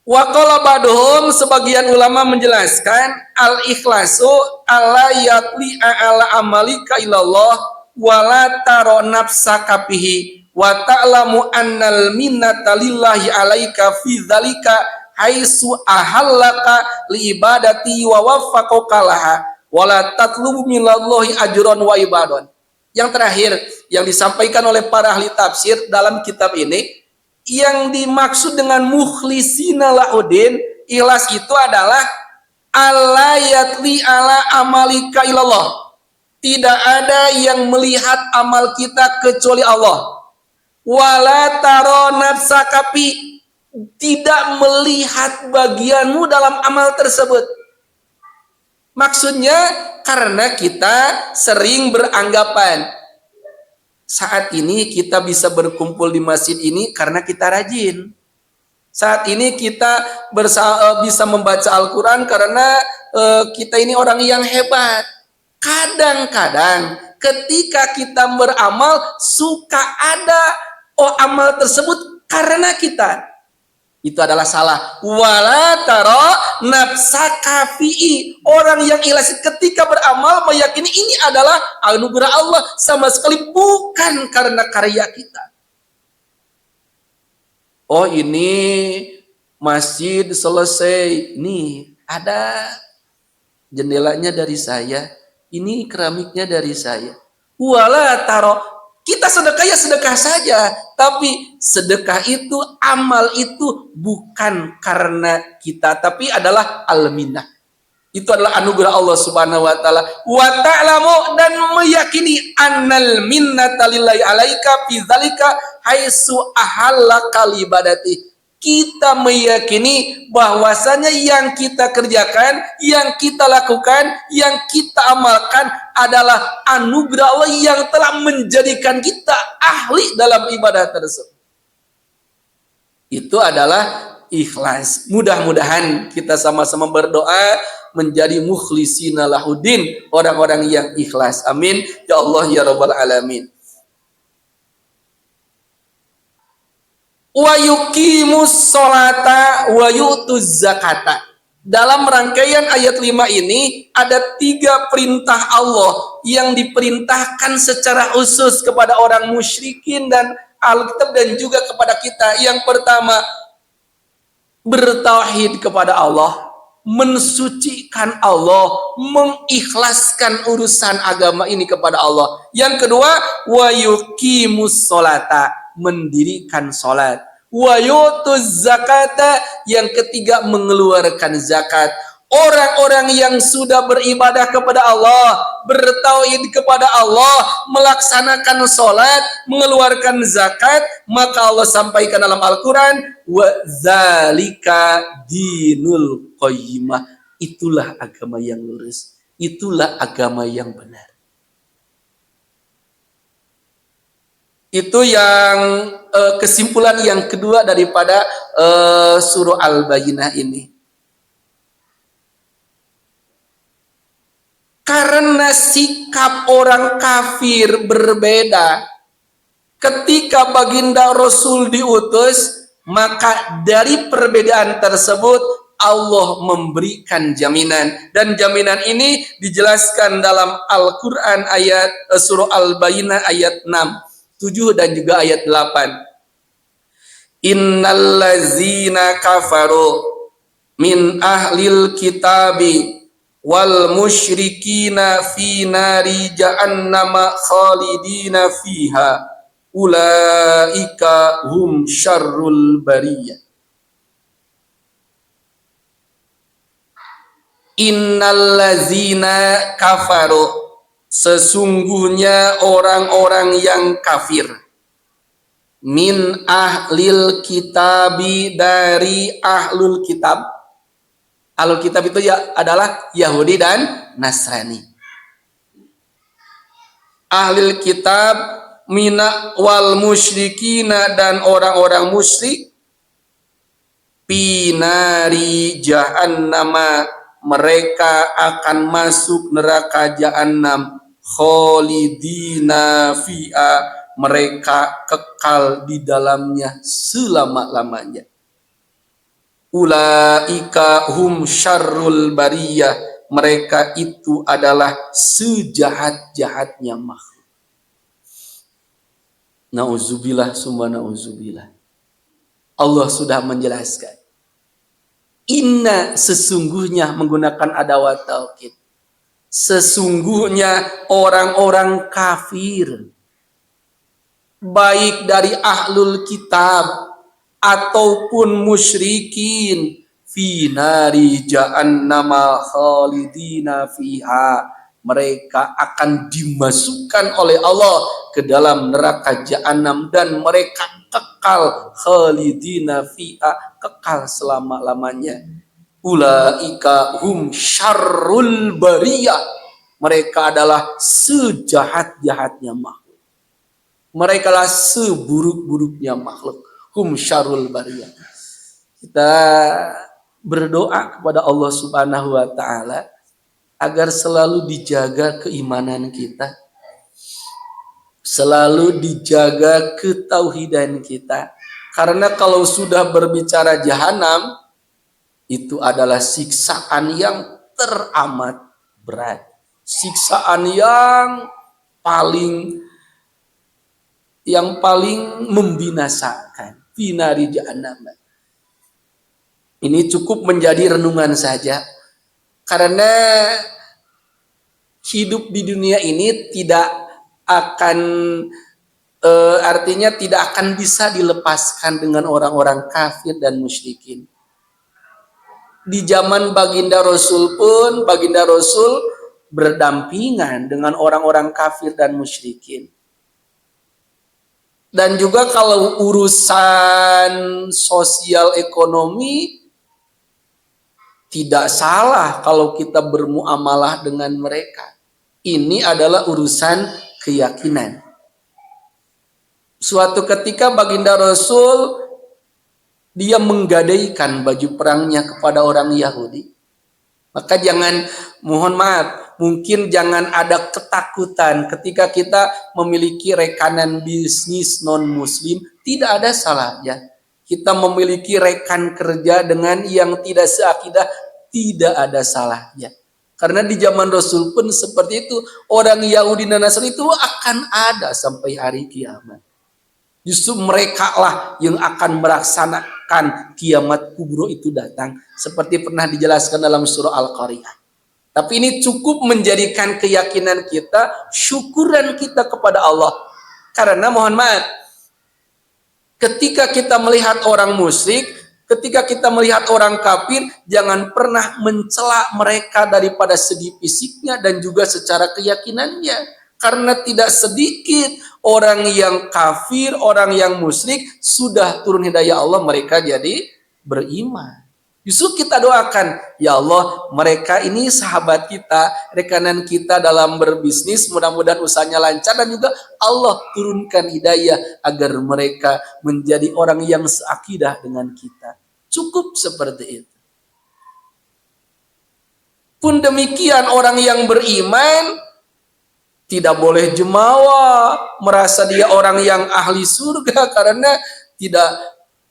Wa qala ba'duhum, sebagian ulama menjelaskan, al-ikhlasu alla yatli'a ala amalika ilallah wa la tara nafsaka bihi wa ta'lamu annal minnata lillahi alaika fi dzalika haitsu ahallaka li ibadati wa waffaqaka laha wala tatlubu minallahi ajran wa ibadan. Yang terakhir yang disampaikan oleh para ahli tafsir dalam kitab ini, yang dimaksud dengan mukhlisina lahuddin, ikhlas itu adalah alla yatli ala amalika ilallah. Tidak ada yang melihat amal kita kecuali Allah. Wala taro nafsaka fi, tidak melihat bagianmu dalam amal tersebut. Maksudnya karena kita sering beranggapan saat ini kita bisa berkumpul di masjid ini karena kita rajin. Saat ini kita bisa membaca Al-Quran karena kita ini orang yang hebat. Kadang-kadang ketika kita beramal suka ada amal tersebut karena kita. Itu adalah salah. Wala taro nafsaka fi'i. Orang yang ikhlas ketika beramal meyakini ini adalah anugerah Allah, sama sekali bukan karena karya kita. Oh, ini masjid selesai. Nih, ada jendelanya dari saya. Ini keramiknya dari saya. Wala taro, kita sedekah ya sedekah saja, tapi sedekah itu, amal itu bukan karena kita, tapi adalah al-minnah. Itu adalah anugerah Allah Subhanahu wa taala. Wa ta'lamu, dan meyakini annal minnata lillahi alaika fi dzalika haitsu ahallaka libadati. Kita meyakini bahwasanya yang kita kerjakan, yang kita lakukan, yang kita amalkan adalah anugerah Allah yang telah menjadikan kita ahli dalam ibadah tersebut. Itu adalah ikhlas. Mudah-mudahan kita sama-sama berdoa menjadi mukhlisina lahuddin, orang-orang yang ikhlas. Amin ya Allah ya rabbal alamin. wa yuqimus sholata wa yutuz zakata. Dalam rangkaian ayat 5 ini ada 3 perintah Allah yang diperintahkan secara khusus kepada orang musyrikin dan Alkitab dan juga kepada kita. Yang pertama, bertauhid kepada Allah, mensucikan Allah, mengikhlaskan urusan agama ini kepada Allah. Yang kedua, wa yuqimus sholata, mendirikan salat. Wa yutuz zakata, yang ketiga mengeluarkan zakat. Orang-orang yang sudah beribadah kepada Allah, bertauhid kepada Allah, melaksanakan sholat, mengeluarkan zakat, maka Allah sampaikan dalam Al-Quran, wa zalika dinul qayyimah. Itulah agama yang lurus, itulah agama yang benar. Itu yang kesimpulan yang kedua daripada surah Al-Bayyinah ini. Karena sikap orang kafir berbeda ketika baginda Rasul diutus, maka dari perbedaan tersebut Allah memberikan jaminan, dan jaminan ini dijelaskan dalam Al-Quran ayat surah Al-Bayyinah ayat 6, 7 dan juga ayat 8. Innallazina kafaru min ahlil kitabi wal musyrikina fi nari jahannama khalidina fiha ulaika hum syarrul bariyah. Innallazina kafaru, sesungguhnya orang-orang yang kafir, min ahlil kitabi, dari ahlul kitab. Ahlul kitab itu ya adalah Yahudi dan Nasrani. Ahlul kitab, mina wal musyrikina, dan orang-orang musyrik, pinari jahannama, mereka akan masuk neraka jahannam, khalidina fiha, mereka kekal di dalamnya selama-lamanya. Ulaika hum syarrul bariyah, mereka itu adalah sejahat-jahatnya makhluk. Nauzubillah summa nauzubillah. Allah sudah menjelaskan. Inna, sesungguhnya, menggunakan adawat taukid. Sesungguhnya orang-orang kafir, baik dari ahlul kitab ataupun musyrikin, fi nari jahannama khalidina fiha, mereka akan dimasukkan oleh Allah ke dalam neraka jahannam, dan mereka kekal khalidina fiha, kekal selama-lamanya. Ulaika hum syarrul bariyah, mereka adalah sejahat-jahatnya makhluk, mereka lah seburuk-buruknya makhluk. Hum syarrul bariyah. Kita berdoa kepada Allah Subhanahu wa taala agar selalu dijaga keimanan kita, selalu dijaga ketauhidan kita. Karena kalau sudah berbicara jahanam, itu adalah siksaan yang teramat berat, siksaan yang paling membinasakan. Finari jahannam. Ini cukup menjadi renungan saja, karena hidup di dunia ini tidak akan artinya tidak akan bisa dilepaskan dengan orang-orang kafir dan musyrikin. Di zaman baginda Rasul pun, baginda Rasul berdampingan dengan orang-orang kafir dan musyrikin. Dan juga kalau urusan sosial ekonomi, tidak salah kalau kita bermuamalah dengan mereka. Ini adalah urusan keyakinan. Suatu ketika baginda Rasul, dia menggadaikan baju perangnya kepada orang Yahudi. Maka jangan, mohon maaf, mungkin jangan ada ketakutan ketika kita memiliki rekanan bisnis non-muslim. Tidak ada salahnya. kita memiliki rekan kerja dengan yang tidak seakidah, tidak ada salahnya. Karena di zaman Rasul pun seperti itu, orang Yahudi dan Nasrani itu akan ada sampai hari kiamat. Justru mereka lah yang akan melaksanakan kiamat kubro itu datang, seperti pernah dijelaskan dalam surah Al-Qariyah. Tapi ini cukup menjadikan keyakinan kita, syukuran kita kepada Allah. Karena mohon maaf, ketika kita melihat orang musyrik, ketika kita melihat orang kafir, jangan pernah mencela mereka daripada segi fisiknya dan juga secara keyakinannya. Karena tidak sedikit orang yang kafir, orang yang musyrik, sudah turun hidayah Allah, mereka jadi beriman. Justru kita doakan, ya Allah, mereka ini sahabat kita, rekanan kita dalam berbisnis, mudah-mudahan usahanya lancar, dan juga Allah turunkan hidayah agar mereka menjadi orang yang seakidah dengan kita. Cukup seperti itu. Pun demikian orang yang beriman tidak boleh jemawa, merasa dia orang yang ahli surga, karena tidak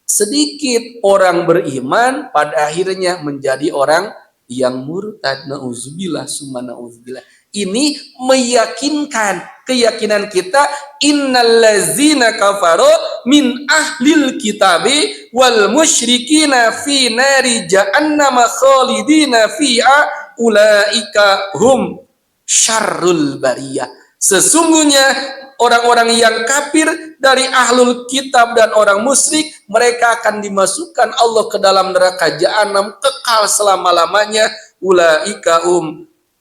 sedikit orang beriman pada akhirnya menjadi orang yang murtad. Nauzubillah summa nauzubillah. Ini meyakinkan keyakinan kita, innallazina kafaru min ahlil kitabi wal musyrikina fi nari jahannam khalidina fiha ulaika hum syarrul bariyah. Sesungguhnya orang-orang yang kafir dari ahlul kitab dan orang musyrik, mereka akan dimasukkan Allah ke dalam neraka jahanam kekal selama-lamanya. Ulaika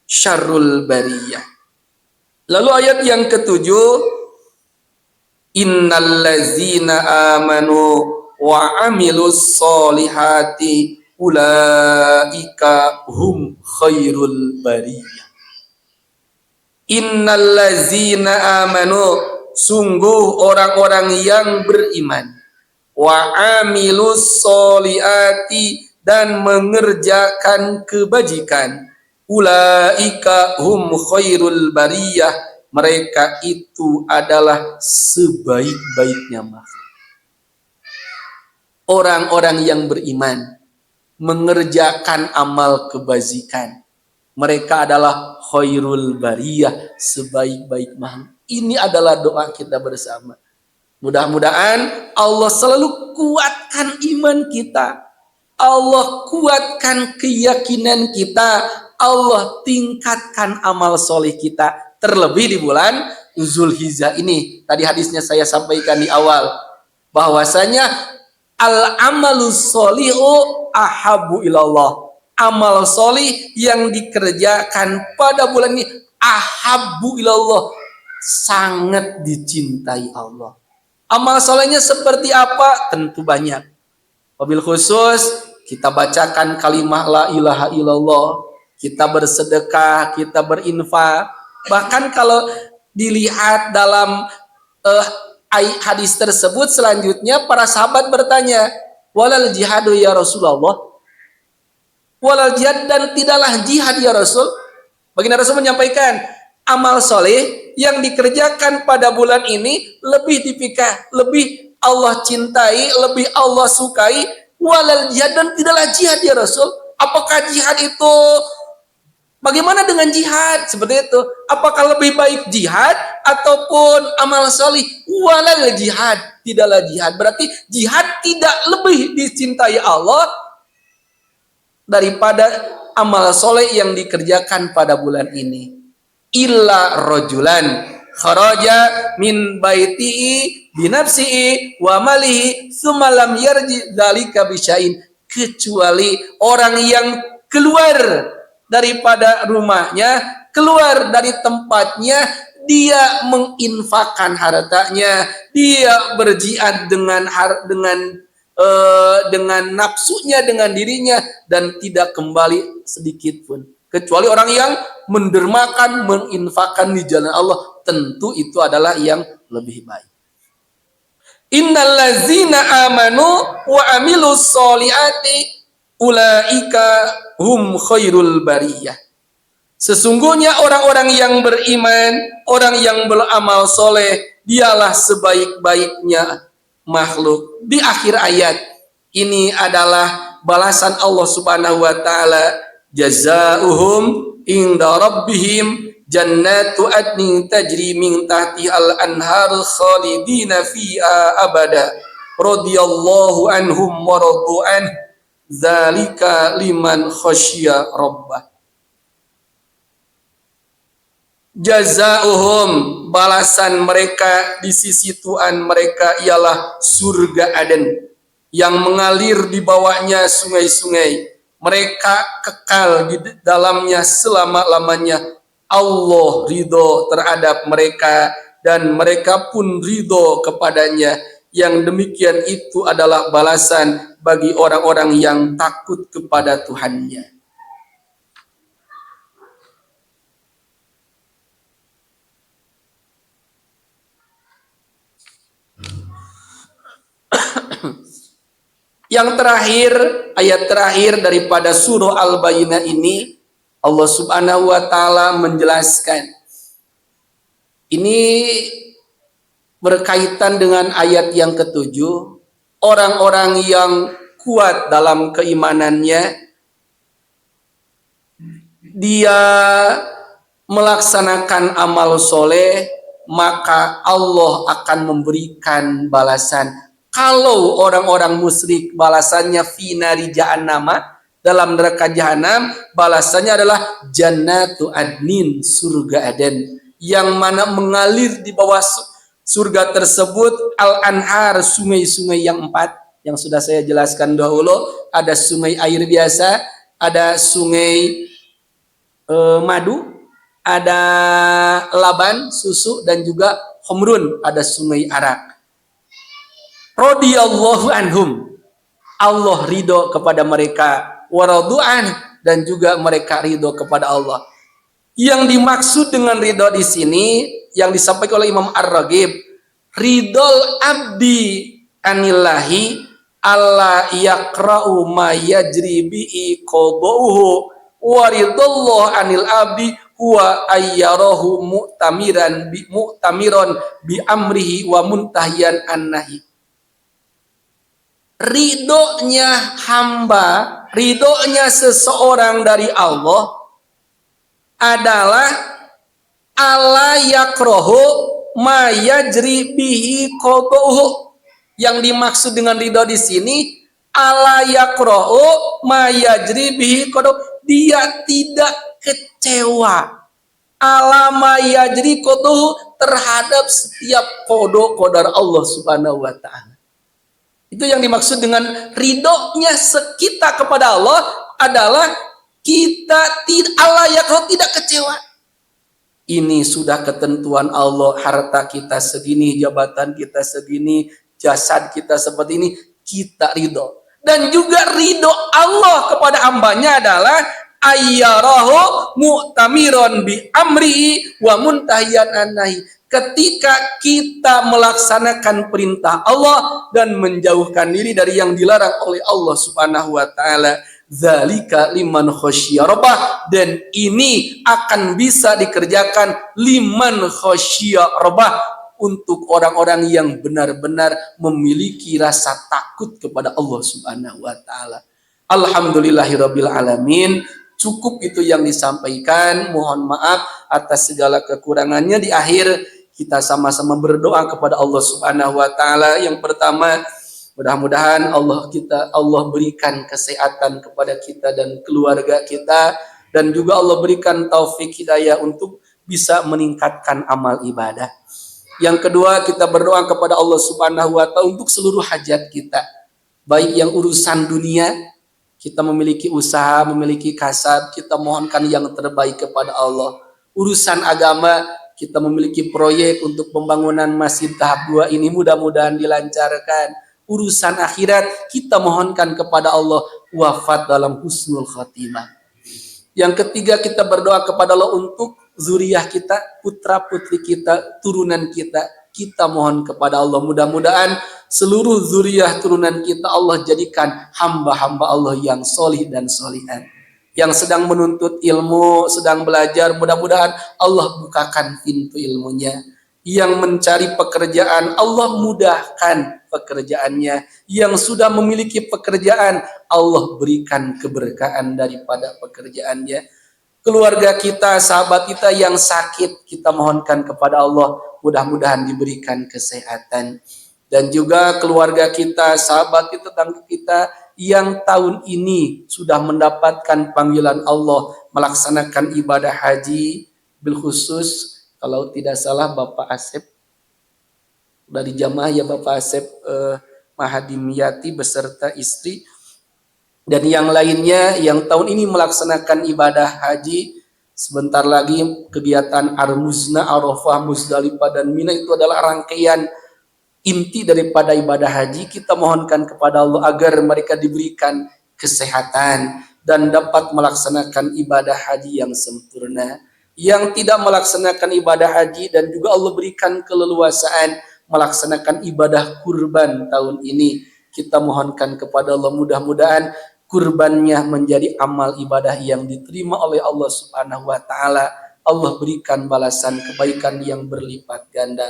syarrul bariyah. Lalu ayat yang ketujuh, innallazina amanu wa amilus solihati ulaika hum khairul bariyah. Innallazina amanu, sungguh orang-orang yang beriman, wa amilus solihati, dan mengerjakan kebajikan, ulaika hum khairul bariyah, mereka itu adalah sebaik-baiknya makhluk. Orang-orang yang beriman mengerjakan amal kebajikan, mereka adalah khairul bariyah, sebaik-baik makhluk. Ini adalah doa kita bersama. Mudah-mudahan Allah selalu kuatkan iman kita, Allah kuatkan keyakinan kita, Allah tingkatkan amal soleh kita, terlebih di bulan Zulhijjah ini. Tadi hadisnya saya sampaikan di awal, bahwasanya al-amalus solihu ahabu ilallah. Amal solih yang dikerjakan pada bulan ini ahabbu ilallah, sangat dicintai Allah. Amal solehnya seperti apa? Tentu banyak. Wabil khusus kita bacakan kalimat la ilaha illallah, kita bersedekah, kita berinfak. Bahkan kalau dilihat dalam hadis tersebut, selanjutnya para sahabat bertanya, walal jihadu ya Rasulullah, walal jihad, dan tidaklah jihad ya Rasul. Baginda Rasul menyampaikan, amal soleh yang dikerjakan pada bulan ini lebih dipikah, lebih Allah cintai, lebih Allah sukai, walal jihad, dan tidaklah jihad ya Rasul. Apakah jihad itu, bagaimana dengan jihad? Seperti itu. Apakah lebih baik jihad ataupun amal soleh? Walal jihad, tidaklah jihad. Berarti jihad tidak lebih dicintai Allah daripada amal soleh yang dikerjakan pada bulan ini. Illa rojulan kharaja min baitihi binafsihi wa malihi tsumma lam yarji dzalika bisya'in, kecuali orang yang keluar daripada rumahnya, keluar dari tempatnya, dia menginfakkan hartanya, dia berjihad dengan nafsunya, dengan dirinya, dan tidak kembali sedikit pun, kecuali orang yang mendermakan, menginfakkan di jalan Allah. Tentu itu adalah yang lebih baik. Innallazina amanu wa amilus solihati ulaika hum khairul bariyah. Sesungguhnya orang-orang yang beriman, orang yang beramal soleh, dialah sebaik-baiknya makhluk. Di akhir ayat ini adalah balasan Allah Subhanahu wa taala, jazaohum inda rabbihim jannatu adnin tajri min tahtihal anhar khalidina fiha abada radhiyallahu anhum wa radu an dzalika liman khasyiya rabbah. Jazaohum, balasan mereka di sisi Tuhan mereka ialah surga Aden yang mengalir di bawahnya sungai-sungai. Mereka kekal di dalamnya selama-lamanya. Allah ridho terhadap mereka dan mereka pun ridho kepadanya. Yang demikian itu adalah balasan bagi orang-orang yang takut kepada Tuhannya. Yang terakhir, ayat terakhir daripada surah Al-Bayyinah ini, Allah Subhanahu wa taala menjelaskan. Ini berkaitan dengan ayat yang ketujuh, orang-orang yang kuat dalam keimanannya, dia melaksanakan amal soleh, maka Allah akan memberikan balasan. Kalau orang-orang musyrik balasannya finari jahannama, dalam neraka jahanam, balasannya adalah jannatu adnin, surga Aden, yang mana mengalir di bawah surga tersebut al-anhar, sungai-sungai yang 4 yang sudah saya jelaskan dahulu. Ada sungai air biasa, ada sungai madu, ada laban, susu, dan juga khomrun, ada sungai arak. Radhiyallahu anhum, Allah ridho kepada mereka, waradu'an, dan juga mereka ridho kepada Allah. Yang dimaksud dengan ridho di sini yang disampaikan oleh Imam Ar-Raghib, ridhol abdi anillahi alla yaqra'u ma yajri bi'i qada'uhu wa ridallahu anil abdi huwa ayyarahu mu'tamiran bi amrihi wa muntahiyan an-nahi. Ridhonya hamba, ridhonya seseorang dari Allah adalah ala yakrohu ma yajri bihi qada'uhu. Yang dimaksud dengan ridho di sini ala yakrohu ma yajri bihi qada'uhu, dia tidak kecewa ala ma yajri qada'uhu terhadap setiap qada Allah Subhanahu wa taala. Itu yang dimaksud dengan ridhonya kita kepada Allah adalah kita tidak kecewa. Ini sudah ketentuan Allah, harta kita segini, jabatan kita segini, jasad kita seperti ini, kita ridho. Dan juga ridho Allah kepada hambanya adalah ayyarahu mu'tamiron bi amri wa muntahiyan an-nahi. Ketika kita melaksanakan perintah Allah dan menjauhkan diri dari yang dilarang oleh Allah Subhanahu wa taala, dzalika liman khasyiya rabbah, dan ini akan bisa dikerjakan liman khasyiya rabbah, untuk orang-orang yang benar-benar memiliki rasa takut kepada Allah Subhanahu wa taala. Alhamdulillahirabbil alamin. Cukup itu yang disampaikan. Mohon maaf atas segala kekurangannya. Di akhir kita sama-sama berdoa kepada Allah Subhanahu wa taala. Yang pertama, mudah-mudahan Allah berikan kesehatan kepada kita dan keluarga kita, dan juga Allah berikan taufik hidayah untuk bisa meningkatkan amal ibadah. Yang kedua, kita berdoa kepada Allah Subhanahu wa taala untuk seluruh hajat kita, baik yang urusan dunia, kita memiliki usaha, memiliki kasab, kita mohonkan yang terbaik kepada Allah. Urusan agama, kita memiliki proyek untuk pembangunan masjid tahap 2 ini, mudah-mudahan dilancarkan. Urusan akhirat, kita mohonkan kepada Allah wafat dalam husnul khatimah. Yang ketiga, kita berdoa kepada Allah untuk zuriyah kita, putra-putri kita, turunan kita. Kita mohon kepada Allah, mudah-mudahan seluruh zuriyah turunan kita Allah jadikan hamba-hamba Allah yang solih dan solihan. Yang sedang menuntut ilmu, sedang belajar, mudah-mudahan Allah bukakan pintu ilmunya. Yang mencari pekerjaan, Allah mudahkan pekerjaannya. Yang sudah memiliki pekerjaan, Allah berikan keberkahan daripada pekerjaannya. Keluarga kita, sahabat kita yang sakit, kita mohonkan kepada Allah, mudah-mudahan diberikan kesehatan. Dan juga keluarga kita, sahabat kita, tetangga kita yang tahun ini sudah mendapatkan panggilan Allah melaksanakan ibadah haji, bil khusus kalau tidak salah Bapak Asep dari jamaah ya, Bapak Asep Mahadimiyati beserta istri dan yang lainnya yang tahun ini melaksanakan ibadah haji. Sebentar lagi kegiatan Armuzna, Arafah, Muzdalifah dan Mina itu adalah rangkaian inti daripada ibadah haji. Kita mohonkan kepada Allah agar mereka diberikan kesehatan dan dapat melaksanakan ibadah haji yang sempurna. Yang tidak melaksanakan ibadah haji dan juga Allah berikan keleluasaan melaksanakan ibadah kurban tahun ini, kita mohonkan kepada Allah mudah-mudahan kurbannya menjadi amal ibadah yang diterima oleh Allah Subhanahu wa taala. Allah berikan balasan kebaikan yang berlipat ganda.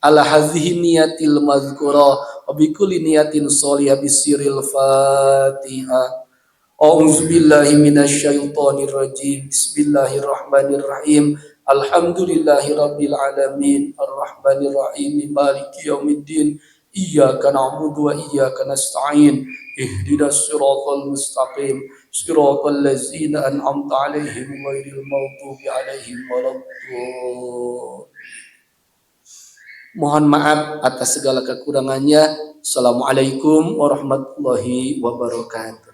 Ala hadhihi niyatil mazkurah wa bi kulli niyatin sholihah bisiril Fatihah. A'udzu billahi minasyaitonir rajim. Bismillahirrahmanirrahim. Alhamdulillahirabbil alamin arrahmanir rahim maliki yaumiddin. Iyyaka na'budu wa iyyaka nasta'in. Ihdinas siratal mustaqim. Siratal ladzina an'amta 'alaihim ghairil maghdubi 'alaihim waladdallin. Mohon maaf atas segala kekurangannya. Assalamualaikum warahmatullahi wabarakatuh.